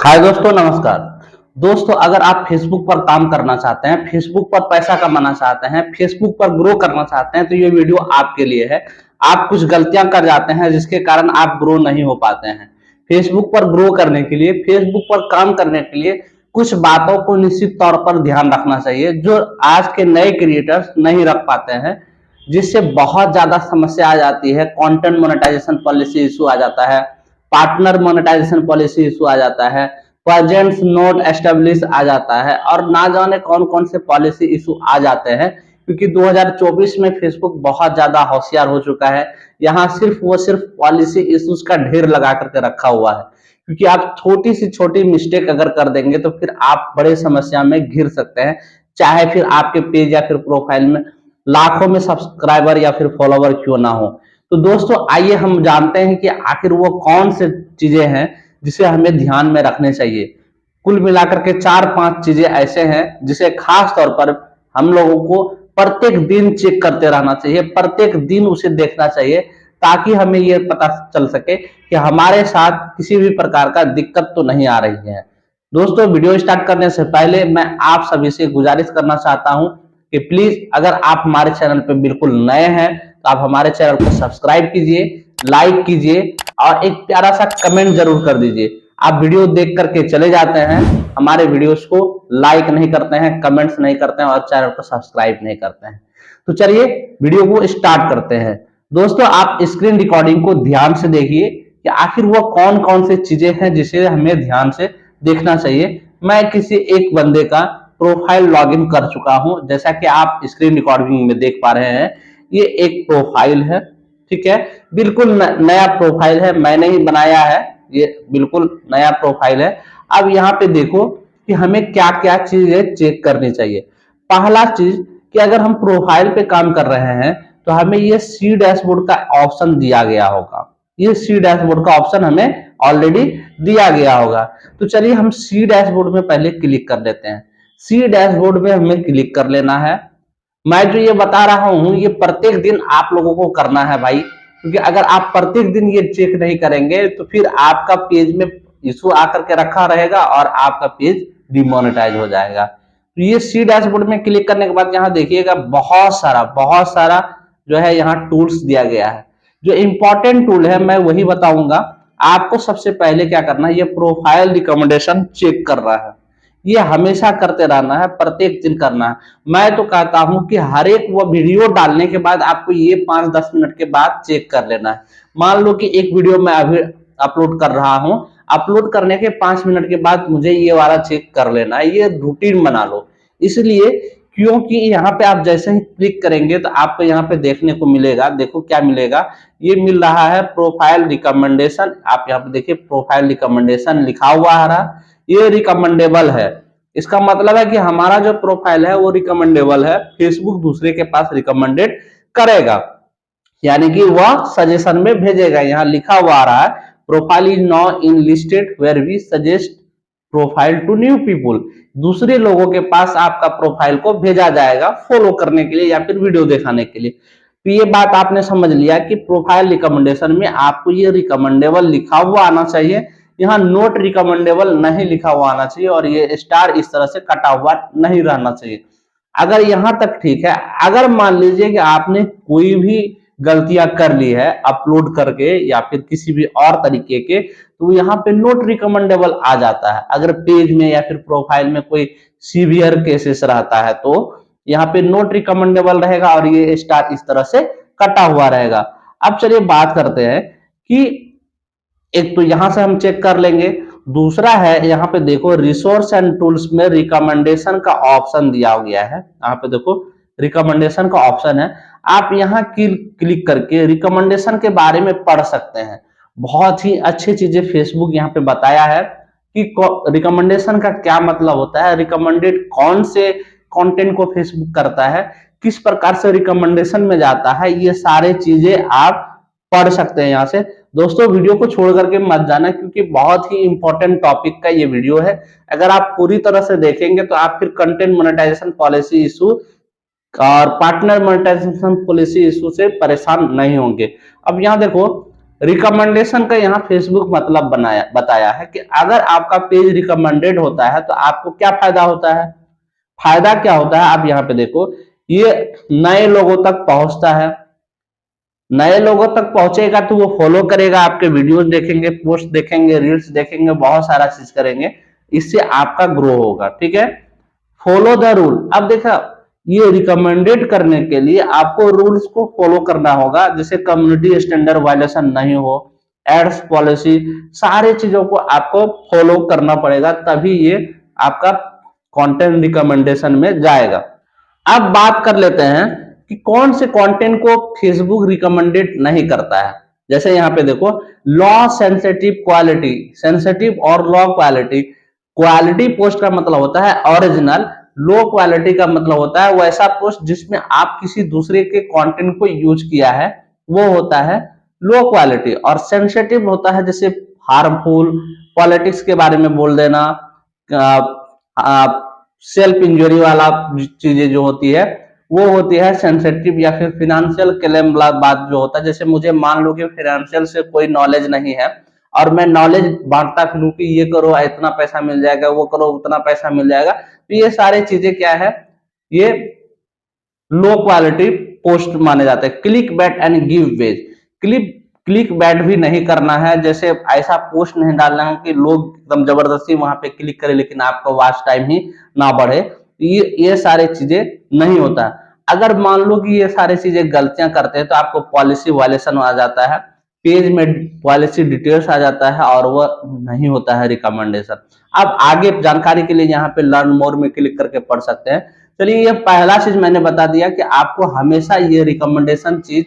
हाय दोस्तों, नमस्कार। दोस्तों, अगर आप फेसबुक पर काम करना चाहते हैं, फेसबुक पर पैसा कमाना चाहते हैं, फेसबुक पर ग्रो करना चाहते हैं, तो ये वीडियो आपके लिए है। आप कुछ गलतियां कर जाते हैं जिसके कारण आप ग्रो नहीं हो पाते हैं। फेसबुक पर ग्रो करने के लिए, फेसबुक पर काम करने के लिए कुछ बातों को निश्चित तौर पर ध्यान रखना चाहिए जो आज के नए क्रिएटर्स नहीं रख पाते हैं, जिससे बहुत ज्यादा समस्या आ जाती है। कंटेंट मोनेटाइजेशन पॉलिसी इशू आ जाता है, पार्टनर मोनेटाइजेशन पॉलिसी इशू आ जाता है, प्रेजेंस नोट एस्टेब्लिश आ जाता है, और ना जाने कौन कौन से पॉलिसी इशू आ जाते हैं। क्योंकि 2024 में फेसबुक बहुत ज्यादा होशियार हो चुका है। यहाँ सिर्फ पॉलिसी इश्यूज का ढेर लगा करके रखा हुआ है। क्योंकि आप छोटी सी छोटी मिस्टेक अगर कर देंगे तो फिर आप बड़े समस्या में घिर सकते हैं, चाहे फिर आपके पेज या फिर प्रोफाइल में लाखों में सब्सक्राइबर या फिर फॉलोवर क्यों ना हो। तो दोस्तों, आइए हम जानते हैं कि आखिर वो कौन से चीजें हैं जिसे हमें ध्यान में रखने चाहिए। कुल मिलाकर के 4-5 चीजें ऐसे हैं जिसे खास तौर पर हम लोगों को प्रत्येक दिन चेक करते रहना चाहिए, प्रत्येक दिन उसे देखना चाहिए, ताकि हमें यह पता चल सके कि हमारे साथ किसी भी प्रकार का दिक्कत तो नहीं आ रही है। दोस्तों, वीडियो स्टार्ट करने से पहले मैं आप सभी से गुजारिश करना चाहता हूं कि प्लीज, अगर आप हमारे चैनल पे बिल्कुल नए हैं तो आप हमारे चैनल को सब्सक्राइब कीजिए, लाइक कीजिए और एक प्यारा सा कमेंट जरूर कर दीजिए। आप वीडियो देख करके चले जाते हैं, हमारे वीडियोस को लाइक नहीं करते हैं, कमेंट्स नहीं करते हैं और चैनल को सब्सक्राइब नहीं करते हैं। तो चलिए वीडियो को स्टार्ट करते हैं। दोस्तों, आप स्क्रीन रिकॉर्डिंग को ध्यान से देखिए कि आखिर वो कौन कौन से चीजें हैं जिसे हमें ध्यान से देखना चाहिए। मैं किसी एक बंदे का प्रोफाइल लॉगिन कर चुका हूं, जैसा कि आप स्क्रीन रिकॉर्डिंग में देख पा रहे हैं। ये एक प्रोफाइल है, ठीक है, बिल्कुल नया प्रोफाइल है, मैंने ही बनाया है, ये बिल्कुल नया प्रोफाइल है। अब यहाँ पे देखो कि हमें क्या क्या चीजें चेक करनी चाहिए। पहला चीज कि अगर हम प्रोफाइल पे काम कर रहे हैं तो हमें ये सी डैशबोर्ड का ऑप्शन दिया गया होगा। ये सी डैशबोर्ड का ऑप्शन हमें ऑलरेडी दिया गया होगा। तो चलिए हम सी डैशबोर्ड में पहले क्लिक कर लेते हैं। सी डैशबोर्ड में हमें क्लिक कर लेना है। मैं जो ये बता रहा हूं ये प्रत्येक दिन आप लोगों को करना है भाई, क्योंकि अगर आप प्रत्येक दिन ये चेक नहीं करेंगे तो फिर आपका पेज में इशू आकर के रखा रहेगा और आपका पेज डिमोनेटाइज हो जाएगा। तो ये सी डैशबोर्ड में क्लिक करने के बाद यहाँ देखिएगा बहुत सारा जो है यहाँ टूल्स दिया गया है। जो इंपॉर्टेंट टूल है मैं वही बताऊंगा आपको। सबसे पहले क्या करना है, ये प्रोफाइल रिकमेंडेशन चेक कर रहा है, ये हमेशा करते रहना है, प्रत्येक दिन करना है। मैं तो कहता हूं कि हर एक वो वीडियो डालने के बाद आपको ये 5-10 मिनट के बाद चेक कर लेना है। मान लो कि एक वीडियो मैं अभी अपलोड कर रहा हूं, अपलोड करने के 5 मिनट के बाद मुझे ये वाला चेक कर लेना है, ये रूटीन बना लो। इसलिए क्योंकि यहाँ पे आप जैसे ही क्लिक करेंगे तो आपको यहाँ पे देखने को मिलेगा, देखो क्या मिलेगा, ये मिल रहा है प्रोफाइल रिकमेंडेशन। आप यहाँ पे देखिए प्रोफाइल रिकमेंडेशन लिखा हुआ आ रहा, ये रिकमेंडेबल है। इसका मतलब है कि हमारा जो प्रोफाइल है वो रिकमेंडेबल है, फेसबुक दूसरे के पास रिकमेंडेड करेगा, यानी कि वह सजेशन में भेजेगा। यहाँ लिखा हुआ आ रहा है profile is now enlisted where we suggest profile to new people. दूसरे लोगों के पास आपका प्रोफाइल को भेजा जाएगा फॉलो करने के लिए या फिर वीडियो दिखाने के लिए। तो ये बात आपने समझ लिया कि प्रोफाइल रिकमेंडेशन में आपको ये रिकमेंडेबल लिखा हुआ आना चाहिए, यहाँ नोट रिकमेंडेबल नहीं लिखा हुआ आना चाहिए, और ये स्टार इस तरह से कटा हुआ नहीं रहना चाहिए। अगर यहाँ तक ठीक है, अगर मान लीजिए कि आपने कोई भी गलतियां कर ली है अपलोड करके या फिर किसी भी और तरीके के, तो यहाँ पे नोट रिकमेंडेबल आ जाता है। अगर पेज में या फिर प्रोफाइल में कोई सीवियर केसेस रहता है तो यहाँ पे नोट रिकमेंडेबल रहेगा और ये स्टार इस तरह से कटा हुआ रहेगा। अब चलिए बात करते हैं कि एक तो यहां से हम चेक कर लेंगे, दूसरा है यहाँ पे देखो रिसोर्स एंड टूल्स में रिकमेंडेशन का ऑप्शन दिया गया है। यहाँ पे देखो रिकमेंडेशन का ऑप्शन है, आप यहाँ क्लिक करके रिकमेंडेशन के बारे में पढ़ सकते हैं। बहुत ही अच्छी चीजें फेसबुक यहाँ पे बताया है कि रिकमेंडेशन का क्या मतलब होता है, रिकमेंडेड कौन से कंटेंट को फेसबुक करता है, किस प्रकार से रिकमेंडेशन में जाता है, ये सारे चीजें आप पढ़ सकते हैं यहाँ से। दोस्तों, वीडियो को छोड़ करके मत जाना क्योंकि बहुत ही इंपॉर्टेंट टॉपिक का ये वीडियो है। अगर आप पूरी तरह से देखेंगे तो आप फिर कंटेंट मोनेटाइजेशन पॉलिसी इशू और पार्टनर मोनेटाइजेशन पॉलिसी इशू से परेशान नहीं होंगे। अब यहाँ देखो रिकमेंडेशन का यहाँ फेसबुक मतलब बताया है कि अगर आपका पेज रिकमेंडेड होता है तो आपको क्या फायदा होता है। फायदा क्या होता है, आप यहाँ पे देखो, ये नए लोगों तक पहुंचता है। नए लोगों तक पहुंचेगा तो वो फॉलो करेगा, आपके वीडियोस देखेंगे, पोस्ट देखेंगे, रील्स देखेंगे, बहुत सारा चीज करेंगे, इससे आपका ग्रो होगा। ठीक है, फॉलो द रूल। अब देखा, ये रिकमेंडेड करने के लिए आपको रूल्स को फॉलो करना होगा, जैसे कम्युनिटी स्टैंडर्ड वायलेशन नहीं हो, एड्स पॉलिसी, सारी चीजों को आपको फॉलो करना पड़ेगा, तभी ये आपका कंटेंट रिकमेंडेशन में जाएगा। अब बात कर लेते हैं कि कौन से कंटेंट को फेसबुक रिकमेंडेड नहीं करता है। जैसे यहाँ पे देखो, लॉ सेंसिटिव क्वालिटी, सेंसिटिव और लॉ क्वालिटी। क्वालिटी पोस्ट का मतलब होता है ओरिजिनल, लो क्वालिटी का मतलब होता है वैसा पोस्ट जिसमें आप किसी दूसरे के कंटेंट को यूज किया है, वो होता है लो क्वालिटी। और सेंसिटिव होता है जैसे हार्मफुल, पॉलिटिक्स के बारे में बोल देना, सेल्फ इंजरी वाला चीजें जो होती है वो होती है सेंसिटिव। या फिर फिनेंशियल क्लेम बात जो होता है, जैसे मुझे मान लो कि फाइनेंशियल से कोई नॉलेज नहीं है और मैं नॉलेज बांटता फिरूं कि ये करो इतना पैसा मिल जाएगा, वो करो उतना पैसा मिल जाएगा, तो ये सारी चीजें क्या है, ये लो क्वालिटी पोस्ट माने जाते हैं। Click bait and giveaways, click bait भी नहीं करना है, जैसे ऐसा पोस्ट नहीं डालना है कि लोग एकदम जबरदस्ती वहां पे क्लिक करें लेकिन आपका वॉच टाइम ही ना बढ़े। ये सारी चीजें नहीं होता है। अगर मान लो कि ये सारी चीजें गलतियां करते हैं तो आपको पॉलिसी वायलेशन आ जाता है, पेज में पॉलिसी डिटेल्स आ जाता है और वो नहीं होता है रिकमेंडेशन। अब आगे जानकारी के लिए यहाँ पे लर्न मोर में क्लिक करके पढ़ सकते हैं। चलिए, ये पहला चीज मैंने बता दिया कि आपको हमेशा ये रिकमेंडेशन चीज,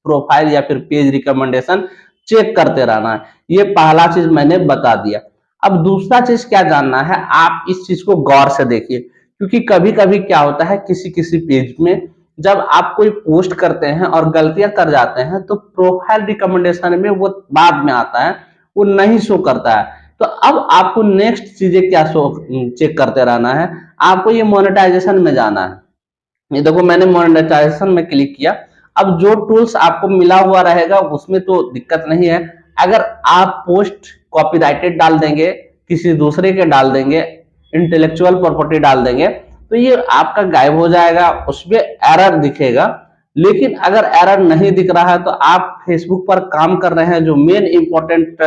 प्रोफाइल या फिर पेज रिकमेंडेशन चेक करते रहना है। ये पहला चीज मैंने बता दिया। अब दूसरा चीज क्या जानना है, आप इस चीज को गौर से देखिए, क्योंकि कभी कभी क्या होता है किसी किसी पेज में जब आप कोई पोस्ट करते हैं और गलतियां कर जाते हैं तो प्रोफाइल रिकमेंडेशन में वो बाद में आता है, वो नहीं शो करता है। तो अब आपको नेक्स्ट चीजें क्या शो चेक करते रहना है, आपको ये मोनेटाइजेशन में जाना है। ये देखो, मैंने मोनेटाइजेशन में क्लिक किया। अब जो टूल्स आपको मिला हुआ रहेगा उसमें तो दिक्कत नहीं है। अगर आप पोस्ट कॉपीराइटेड डाल देंगे, किसी दूसरे के डाल देंगे, इंटेलेक्चुअल प्रॉपर्टी डाल देंगे, तो ये आपका गायब हो जाएगा, उसमें एरर दिखेगा। लेकिन अगर एरर नहीं दिख रहा है तो आप फेसबुक पर काम कर रहे हैं, जो मेन इंपॉर्टेंट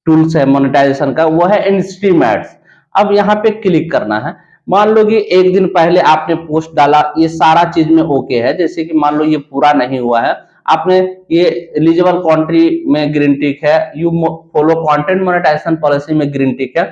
टूल्स है मोनेटाइजेशन का वो है इंस्ट्रीम एड्स। अब यहाँ पे क्लिक करना है। मान लो कि एक दिन पहले आपने पोस्ट डाला, ये सारा चीज में ओके है, जैसे कि मान लो ये पूरा नहीं हुआ है, आपने ये एलिजिबल कंट्री में ग्रीन टिक है, you follow content monetisation policy में ग्रीन टिक है।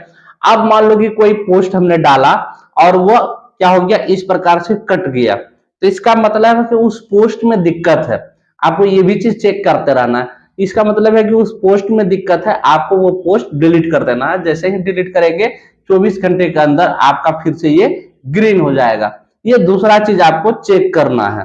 अब मान लो कि कोई पोस्ट हमने डाला और वो क्या हो गया, इस प्रकार से कट गया, तो इसका मतलब है कि उस पोस्ट में दिक्कत है। आपको ये भी चीज चेक करते रहना है। इसका मतलब है कि उस पोस्ट में दिक्कत है, आपको वो पोस्ट डिलीट कर देना है। जैसे ही डिलीट करेंगे 24 घंटे के अंदर आपका फिर से ये ग्रीन हो जाएगा। ये दूसरा चीज आपको चेक करना है।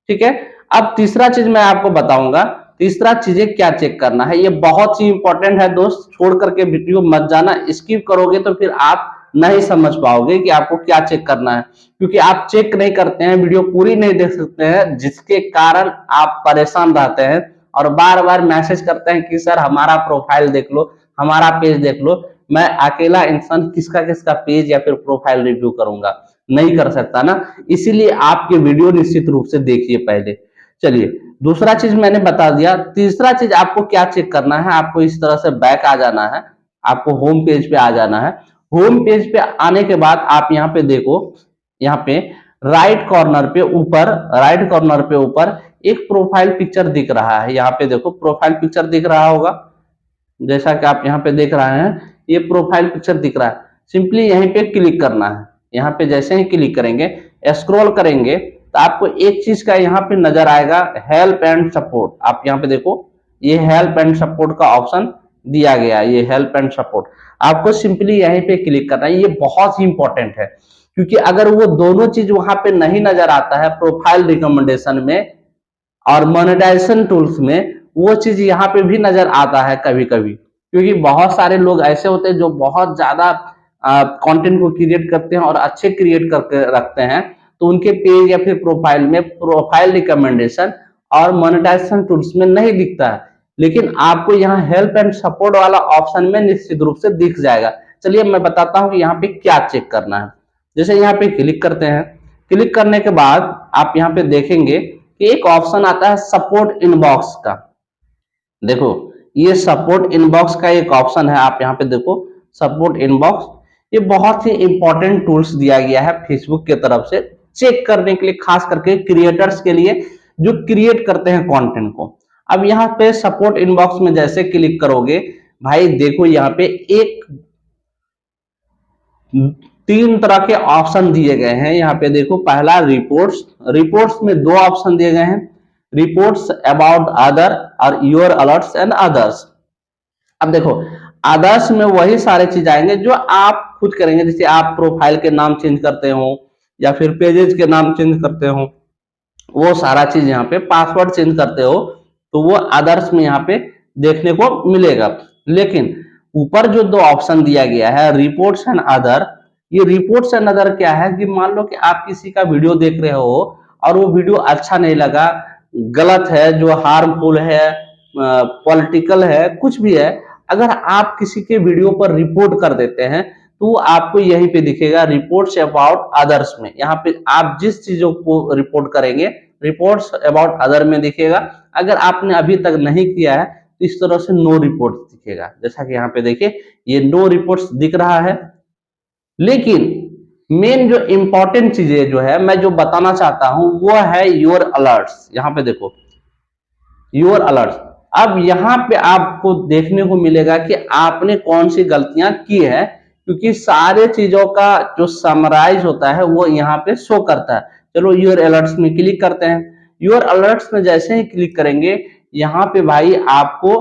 ठीक है, अब तीसरा चीज मैं आपको बताऊंगा। तीसरा चीजें क्या चेक करना है, ये बहुत ही इंपॉर्टेंट है दोस्त, छोड़ करके वीडियो मत जाना, स्किप करोगे तो फिर आप नहीं समझ पाओगे कि आपको क्या चेक करना है, क्योंकि आप चेक नहीं करते हैं, वीडियो पूरी नहीं देख सकते हैं, जिसके कारण आप परेशान रहते हैं और बार बार मैसेज करते हैं कि सर हमारा प्रोफाइल देख लो, हमारा पेज देख लो। मैं अकेला इंसान किसका किसका पेज या फिर प्रोफाइल रिव्यू करूंगा, नहीं कर सकता ना, इसीलिए आपके वीडियो निश्चित रूप से देखिए पहले। चलिए, दूसरा चीज मैंने बता दिया। तीसरा चीज आपको क्या चेक करना है, आपको इस तरह से बैक आ जाना है, आपको होम पेज पे आ जाना है। होम पेज पे आने के बाद आप यहाँ पे देखो, यहाँ पे राइट कॉर्नर पे ऊपर एक प्रोफाइल पिक्चर दिख रहा है। यहाँ पे देखो, प्रोफाइल पिक्चर दिख रहा होगा, जैसा कि आप यहाँ पे देख रहे हैं, ये प्रोफाइल पिक्चर दिख रहा है। सिंपली यहीं पे क्लिक करना है। यहाँ पे जैसे ही क्लिक करेंगे, स्क्रॉल करेंगे, तो आपको एक चीज का यहाँ पे नजर आएगा, हेल्प एंड सपोर्ट। आप यहाँ पे देखो, ये हेल्प एंड सपोर्ट का ऑप्शन दिया गया है, ये हेल्प एंड सपोर्ट। आपको सिंपली यहीं पे क्लिक करना है। ये बहुत ही इंपॉर्टेंट है, क्योंकि अगर वो दोनों चीज वहां पे नहीं नजर आता है, प्रोफाइल रिकमेंडेशन में और मोनेटाइजेशन टूल्स में, वो चीज यहाँ पे भी नजर आता है कभी कभी, क्योंकि बहुत सारे लोग ऐसे होते हैं जो बहुत ज्यादा कंटेंट को क्रिएट करते हैं और अच्छे क्रिएट करके रखते हैं, तो उनके पेज या फिर प्रोफाइल में प्रोफाइल रिकमेंडेशन और मोनेटाइजेशन टूल्स में नहीं दिखता है। लेकिन आपको यहाँ हेल्प एंड सपोर्ट वाला ऑप्शन में निश्चित रूप से दिख जाएगा। चलिए मैं बताता हूँ कि यहाँ पे क्या चेक करना है। जैसे यहाँ पे क्लिक करते हैं, क्लिक करने के बाद आप यहाँ पे देखेंगे कि एक ऑप्शन आता है सपोर्ट इनबॉक्स का। देखो ये सपोर्ट इनबॉक्स का एक ऑप्शन है, आप यहाँ पे देखो सपोर्ट इनबॉक्स। ये बहुत ही इंपॉर्टेंट टूल्स दिया गया है फेसबुक की तरफ से चेक करने के लिए, खास करके क्रिएटर्स के लिए जो क्रिएट करते हैं कंटेंट को। अब यहाँ पे सपोर्ट इनबॉक्स में जैसे क्लिक करोगे भाई, देखो यहाँ पे एक 3 तरह के ऑप्शन दिए गए हैं। यहाँ पे देखो पहला रिपोर्ट्स, रिपोर्ट्स में 2 ऑप्शन दिए गए हैं, रिपोर्ट्स अबाउट अदर और योर अलर्ट्स एंड अदर्स। अब देखो अदर्स में वही सारे चीज आएंगे जो आप खुद करेंगे, जैसे आप प्रोफाइल के नाम चेंज करते हो या फिर पेजेस के नाम चेंज करते हो, वो सारा चीज यहाँ पे पासवर्ड चेंज करते हो तो वो अदर्स में यहाँ पे देखने को मिलेगा। लेकिन ऊपर जो 2 ऑप्शन दिया गया है रिपोर्ट्स एंड अदर, ये रिपोर्ट्स एंड अदर क्या है कि मान लो कि आप किसी का वीडियो देख रहे हो और वो वीडियो अच्छा नहीं लगा, गलत है, जो हार्मफुल है, पॉलिटिकल है, कुछ भी है, अगर आप किसी के वीडियो पर रिपोर्ट कर देते हैं तो आपको यहीं पे दिखेगा रिपोर्ट्स अबाउट अदर्स में। यहाँ पे आप जिस चीजों को रिपोर्ट करेंगे रिपोर्ट्स अबाउट अदर में दिखेगा। अगर आपने अभी तक नहीं किया है तो इस तरह से नो रिपोर्ट्स दिखेगा। जैसा कि यहाँ पे देखिए ये नो रिपोर्ट्स दिख रहा है। लेकिन मेन जो इंपॉर्टेंट चीजें जो है मैं जो बताना चाहता हूं वो है योर अलर्ट्स। यहाँ पे देखो योर अलर्ट्स। अब यहाँ पे आपको देखने को मिलेगा कि आपने कौन सी गलतियां की है, क्योंकि सारे चीजों का जो समराइज होता है वो यहाँ पे शो करता है। चलो योर अलर्ट्स में क्लिक करते हैं। योर अलर्ट्स में जैसे ही क्लिक करेंगे यहाँ पे भाई आपको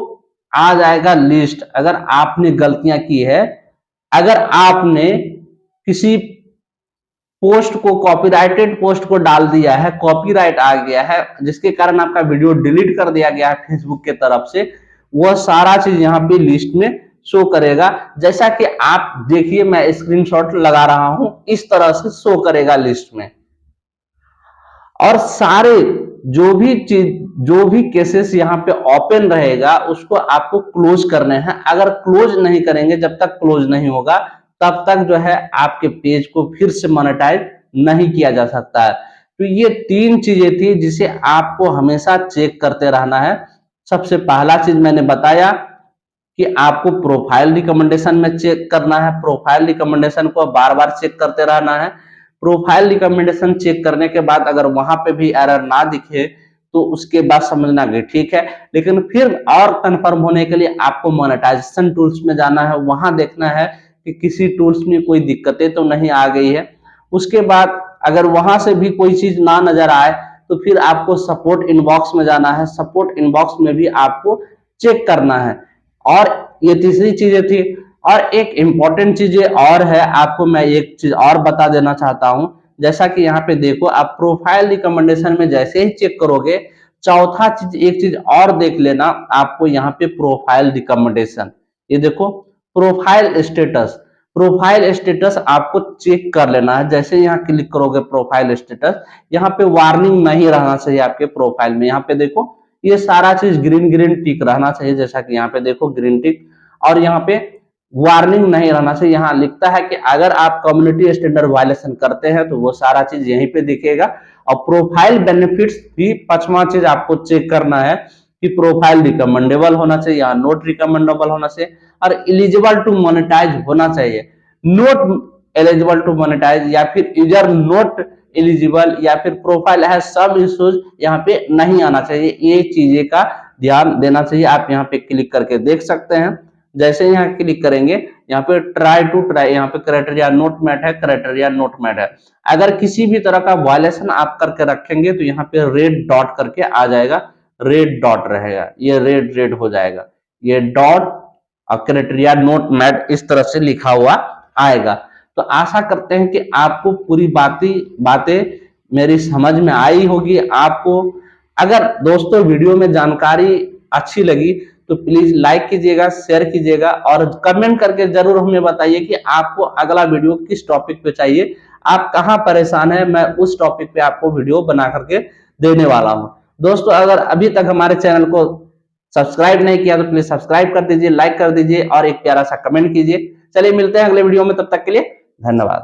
आ जाएगा लिस्ट। अगर आपने गलतियां की है, अगर आपने किसी पोस्ट को कॉपीराइटेड पोस्ट को डाल दिया है, कॉपीराइट आ गया है जिसके कारण आपका वीडियो डिलीट कर दिया गया है फेसबुक के तरफ से, वह सारा चीज यहाँ पे लिस्ट में शो करेगा। जैसा कि आप देखिए मैं स्क्रीनशॉट लगा रहा हूं, इस तरह से शो करेगा लिस्ट में। और सारे जो भी केसेस यहाँ पे ओपन रहेगा उसको आपको क्लोज करने हैं। अगर क्लोज नहीं करेंगे, जब तक क्लोज नहीं होगा तब तक जो है आपके पेज को फिर से मोनेटाइज नहीं किया जा सकता है। तो ये 3 चीजें थी जिसे आपको हमेशा चेक करते रहना है। सबसे पहला चीज मैंने बताया कि आपको प्रोफाइल रिकमेंडेशन में चेक करना है। प्रोफाइल रिकमेंडेशन को बार बार चेक करते रहना है। प्रोफाइल रिकमेंडेशन चेक करने के बाद अगर वहां पे भी एरर ना दिखे तो उसके बाद समझना कि ठीक है। लेकिन फिर और कंफर्म होने के लिए आपको मोनेटाइजेशन टूल्स में जाना है, वहां देखना है कि किसी टूल्स में कोई दिक्कतें तो नहीं आ गई है। उसके बाद अगर वहां से भी कोई चीज ना नजर आए तो फिर आपको सपोर्ट इनबॉक्स में जाना है। सपोर्ट इनबॉक्स में भी आपको चेक करना है। और ये तीसरी चीजें थी। और एक इंपॉर्टेंट चीज और है, आपको मैं एक चीज और बता देना चाहता हूं। जैसा कि यहाँ पे देखो आप प्रोफाइल रिकमेंडेशन में जैसे ही चेक करोगे, चौथा चीज एक चीज और देख लेना आपको यहाँ पे प्रोफाइल रिकमेंडेशन। ये देखो प्रोफाइल स्टेटस, प्रोफाइल स्टेटस आपको चेक कर लेना है। जैसे यहाँ क्लिक करोगे प्रोफाइल स्टेटस, यहाँ पे वार्निंग नहीं रहना चाहिए आपके प्रोफाइल में। यहाँ पे देखो ये सारा चीज ग्रीन ग्रीन टिक रहना चाहिए, जैसा कि यहाँ पे देखो ग्रीन टिक, और यहाँ पे वार्निंग नहीं रहना चाहिए। यहाँ लिखता है कि अगर आप कम्युनिटी स्टैंडर्ड वायलेशन करते हैं तो वो सारा चीज यहीं पे दिखेगा। और प्रोफाइल बेनिफिट्स भी 5वां चीज आपको चेक करना है कि प्रोफाइल रिकमेंडेबल होना चाहिए या नॉट रिकमेंडेबल होना चाहिए, और एलिजिबल टू मोनेटाइज होना चाहिए। नॉट एलिजिबल टू मोनेटाइज या फिर यूजर नॉट एलिजिबल या फिर प्रोफाइल है सब इश्यूज यहाँ पे नहीं आना चाहिए। ये चीजें का ध्यान देना चाहिए। आप यहाँ पे क्लिक करके देख सकते हैं। जैसे यहाँ क्लिक करेंगे यहाँ पे ट्राई टू ट्राई, यहाँ पे क्राइटेरिया नोट मैट है, क्राइटेरिया नोट मैट है। अगर किसी भी तरह का वायलेशन आप करके रखेंगे तो यहाँ पे रेड डॉट करके आ जाएगा, रेड डॉट रहेगा, ये रेड रेड हो जाएगा, ये डॉट और क्राइटेरिया नोट मैट इस तरह से लिखा हुआ आएगा। तो आशा करते हैं कि आपको पूरी बातें मेरी समझ में आई होगी। आपको अगर दोस्तों वीडियो में जानकारी अच्छी लगी तो प्लीज लाइक कीजिएगा, शेयर कीजिएगा और कमेंट करके जरूर हमें बताइए कि आपको अगला वीडियो किस टॉपिक पे चाहिए, आप कहां परेशान है, मैं उस टॉपिक पे आपको वीडियो बना करके देने वाला हूं। दोस्तों अगर अभी तक हमारे चैनल को सब्सक्राइब नहीं किया तो प्लीज सब्सक्राइब कर दीजिए, लाइक कर दीजिए और एक प्यारा सा कमेंट कीजिए। चलिए मिलते हैं अगले वीडियो में, तब तक के लिए धन्यवाद।